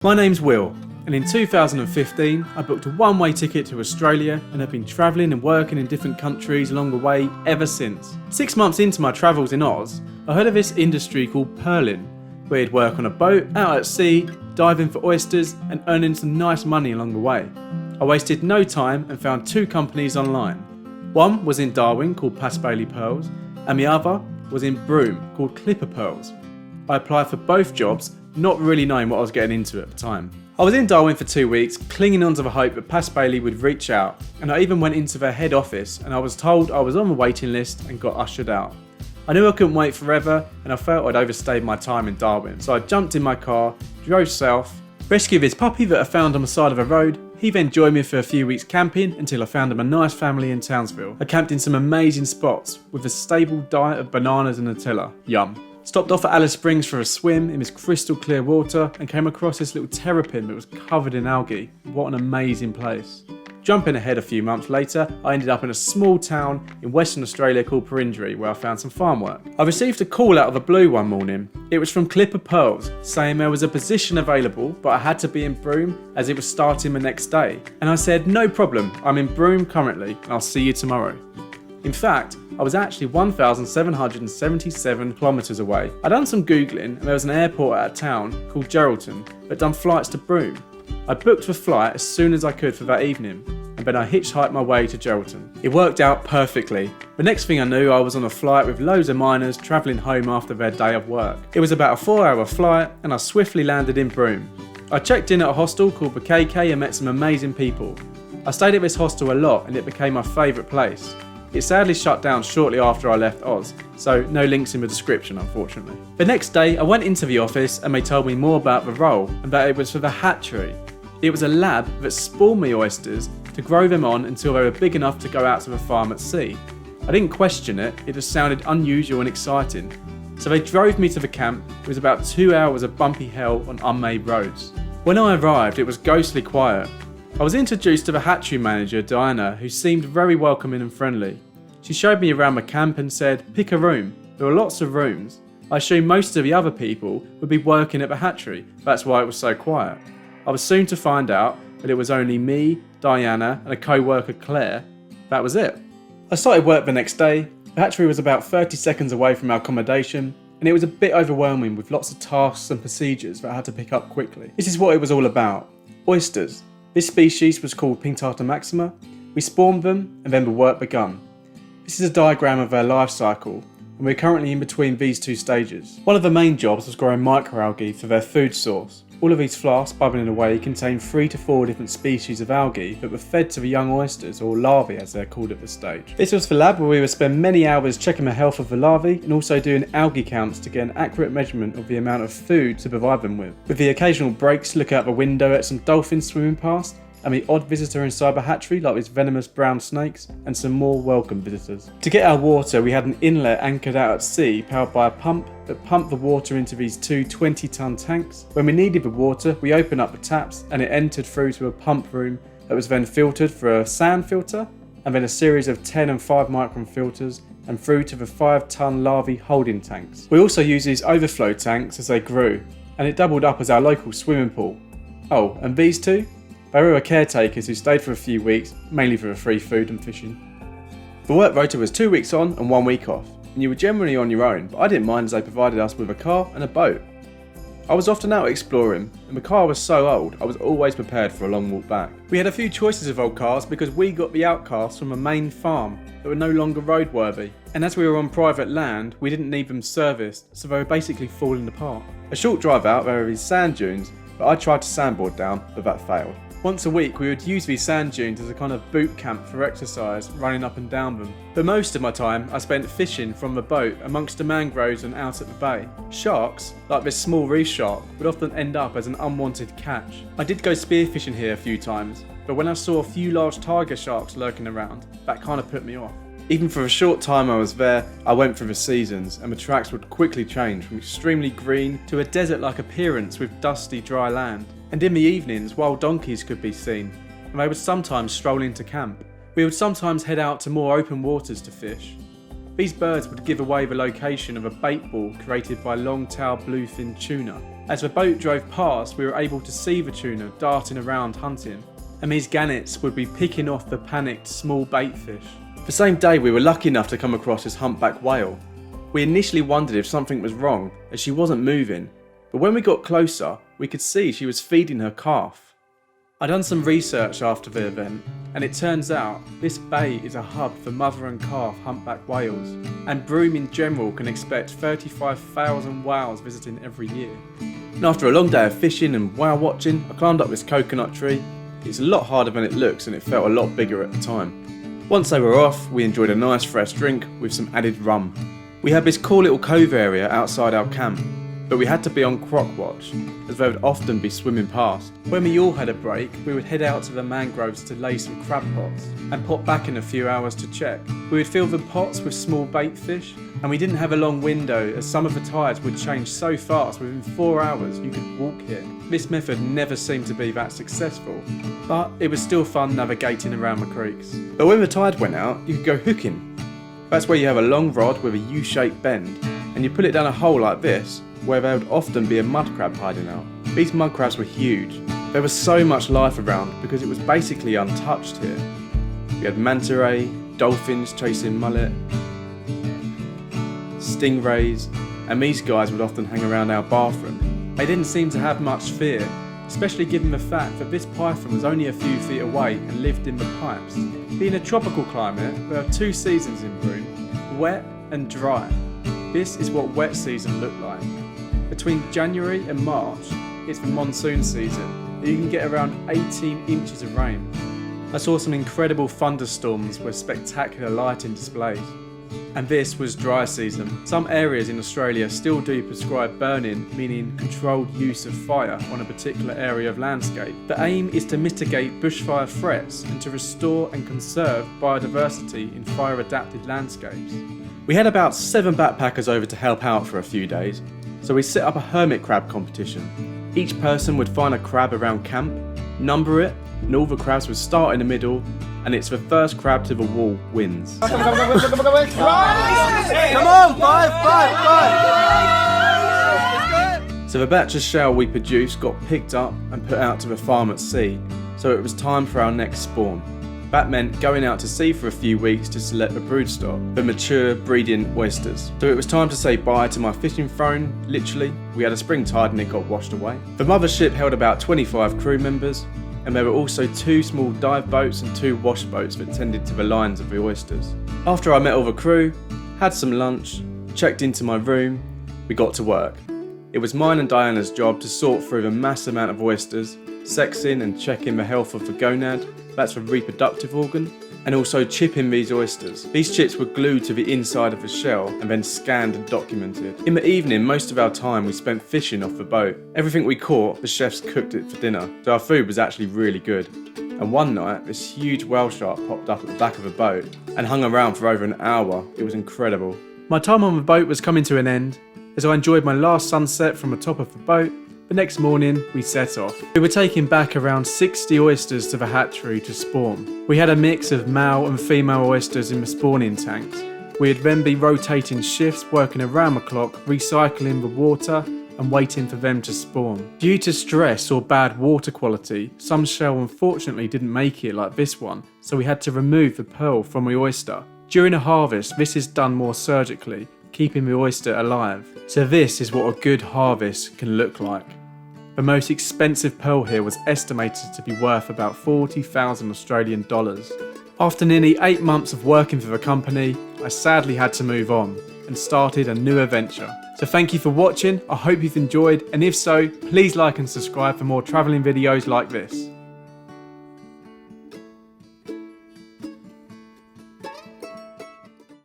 My name's Will, and in 2015 I booked a one-way ticket to Australia and have been travelling and working in different countries along the way ever since. 6 months into my travels in Oz, I heard of this industry called pearling, where you'd work on a boat, out at sea, diving for oysters and earning some nice money along the way. I wasted no time and found two companies online. One was in Darwin called Bailey Pearls, and the other was in Broome called Clipper Pearls. I applied for both jobs, not really knowing what I was getting into at the time. I was in Darwin for 2 weeks, clinging on to the hope that Bailey would reach out, and I even went into their head office and I was told I was on the waiting list and got ushered out. I knew I couldn't wait forever and I felt I'd overstayed my time in Darwin, so I jumped in my car, drove south, rescued this puppy that I found on the side of a road. He then joined me for a few weeks camping until I found him a nice family in Townsville. I camped in some amazing spots with a stable diet of bananas and Nutella. Yum. Stopped off at Alice Springs for a swim in this crystal clear water and came across this little terrapin that was covered in algae. What an amazing place. Jumping ahead a few months later, I ended up in a small town in Western Australia called Pearl, where I found some farm work. I received a call out of the blue one morning. It was from Clipper Pearls, saying there was a position available, but I had to be in Broome as it was starting the next day. And I said, no problem, I'm in Broome currently, and I'll see you tomorrow. In fact, I was actually 1,777 kilometres away. I'd done some googling and there was an airport at a town called Geraldton that done flights to Broome. I booked the flight as soon as I could for that evening, and then I hitchhiked my way to Geraldton. It worked out perfectly. The next thing I knew, I was on a flight with loads of miners travelling home after their day of work. It was about a 4-hour flight and I swiftly landed in Broome. I checked in at a hostel called the KK and met some amazing people. I stayed at this hostel a lot and it became my favourite place. It sadly shut down shortly after I left Oz, so no links in the description unfortunately. The next day I went into the office and they told me more about the role and that it was for the Hatchery. It was a lab that spawned me oysters to grow them on until they were big enough to go out to the farm at sea. I didn't question it, it just sounded unusual and exciting. So they drove me to the camp. It was about 2 hours of bumpy hell on unmade roads. When I arrived it was ghostly quiet. I was introduced to the hatchery manager, Diana, who seemed very welcoming and friendly. She showed me around the camp and said, pick a room. There were lots of rooms. I assumed most of the other people would be working at the hatchery, that's why it was so quiet. I was soon to find out that it was only me, Diana and a co-worker Claire. That was it. I started work the next day. The hatchery was about 30 seconds away from our accommodation and it was a bit overwhelming with lots of tasks and procedures that I had to pick up quickly. This is what it was all about. Oysters. This species was called Pinctata maxima. We spawned them and then the work begun. This is a diagram of their life cycle and we're currently in between these two stages. One of the main jobs was growing microalgae for their food source. All of these flasks bubbling away contain 3 to 4 different species of algae that were fed to the young oysters, or larvae as they're called at this stage. This was the lab where we would spend many hours checking the health of the larvae and also doing algae counts to get an accurate measurement of the amount of food to provide them with the occasional breaks to look out the window at some dolphins swimming past, and the odd visitor inside the hatchery like these venomous brown snakes, and some more welcome visitors. To get our water we had an inlet anchored out at sea powered by a pump that pumped the water into these two 20-ton tanks. When we needed the water we opened up the taps and it entered through to a pump room that was then filtered for a sand filter and then a series of 10 and 5 micron filters and through to the 5-ton larvae holding tanks. We also used these overflow tanks as they grew and it doubled up as our local swimming pool. Oh, and these two? They were caretakers who stayed for a few weeks, mainly for the free food and fishing. The work rota was 2 weeks on and 1 week off, and you were generally on your own, but I didn't mind as they provided us with a car and a boat. I was often out exploring, and the car was so old I was always prepared for a long walk back. We had a few choices of old cars because we got the outcasts from a main farm that were no longer roadworthy, and as we were on private land we didn't need them serviced, so they were basically falling apart. A short drive out there were these sand dunes, but I tried to sandboard down, but that failed. Once a week we would use these sand dunes as a kind of boot camp for exercise, running up and down them. But most of my time I spent fishing from the boat amongst the mangroves and out at the bay. Sharks, like this small reef shark, would often end up as an unwanted catch. I did go spearfishing here a few times, but when I saw a few large tiger sharks lurking around, that kind of put me off. Even for a short time I was there, I went through the seasons and the tracks would quickly change from extremely green to a desert-like appearance with dusty dry land. And in the evenings wild donkeys could be seen, and they would sometimes stroll into camp. We would sometimes head out to more open waters to fish. These birds would give away the location of a bait ball created by long-tailed bluefin tuna. As the boat drove past, we were able to see the tuna darting around hunting, and these gannets would be picking off the panicked small bait fish. The same day we were lucky enough to come across this humpback whale. We initially wondered if something was wrong as she wasn't moving, but when we got closer we could see she was feeding her calf. I'd done some research after the event, and it turns out this bay is a hub for mother and calf humpback whales, and Broome in general can expect 35,000 whales visiting every year. And after a long day of fishing and whale watching, I climbed up this coconut tree. It's a lot harder than it looks and it felt a lot bigger at the time. Once they were off, we enjoyed a nice fresh drink with some added rum. We had this cool little cove area outside our camp, but we had to be on croc watch as they would often be swimming past. When we all had a break, we would head out to the mangroves to lay some crab pots and pop back in a few hours to check. We would fill the pots with small bait fish, and we didn't have a long window as some of the tides would change so fast within 4 hours you could walk here. This method never seemed to be that successful, but it was still fun navigating around the creeks. But when the tide went out, you could go hooking. That's where you have a long rod with a U-shaped bend, and you put it down a hole like this, where there would often be a mud crab hiding out. These mud crabs were huge. There was so much life around because it was basically untouched here. We had manta, dolphins chasing mullet, stingrays, and these guys would often hang around our bathroom. They didn't seem to have much fear, especially given the fact that this python was only a few feet away and lived in the pipes. Being a tropical climate, there are 2 seasons in Broome, wet and dry. This is what wet season looked like. Between January and March, it's the monsoon season. You can get around 18 inches of rain. I saw some incredible thunderstorms with spectacular lighting displays. And this was dry season. Some areas in Australia still do prescribe burning, meaning controlled use of fire on a particular area of landscape. The aim is to mitigate bushfire threats and to restore and conserve biodiversity in fire-adapted landscapes. We had about 7 backpackers over to help out for a few days, so we set up a hermit crab competition. Each person would find a crab around camp, number it, and all the crabs would start in the middle, and it's the first crab to the wall wins. Come on, five! So the batch of shell we produced got picked up and put out to the farm at sea, so it was time for our next spawn. That meant going out to sea for a few weeks to select the broodstock, the mature breeding oysters. So it was time to say bye to my fishing throne, literally. We had a spring tide and it got washed away. The mothership held about 25 crew members, and there were also 2 small dive boats and 2 wash boats that tended to the lines of the oysters. After I met all the crew, had some lunch, checked into my room, we got to work. It was mine and Diana's job to sort through the mass amount of oysters, sexing and checking the health of the gonad, that's the reproductive organ, and also chipping these oysters. These chips were glued to the inside of the shell and then scanned and documented. In the evening, most of our time we spent fishing off the boat. Everything we caught, the chefs cooked it for dinner, so our food was actually really good. And one night, this huge whale shark popped up at the back of the boat and hung around for over an hour. It was incredible. My time on the boat was coming to an end, as I enjoyed my last sunset from the top of the boat. The next morning, we set off. We were taking back around 60 oysters to the hatchery to spawn. We had a mix of male and female oysters in the spawning tanks. We'd then be rotating shifts, working around the clock, recycling the water and waiting for them to spawn. Due to stress or bad water quality, some shell unfortunately didn't make it like this one, so we had to remove the pearl from the oyster. During a harvest, this is done more surgically, keeping the oyster alive. So this is what a good harvest can look like. The most expensive pearl here was estimated to be worth about 40,000 Australian dollars. After nearly 8 months of working for the company, I sadly had to move on and started a new adventure. So thank you for watching, I hope you've enjoyed, and if so, please like and subscribe for more travelling videos like this.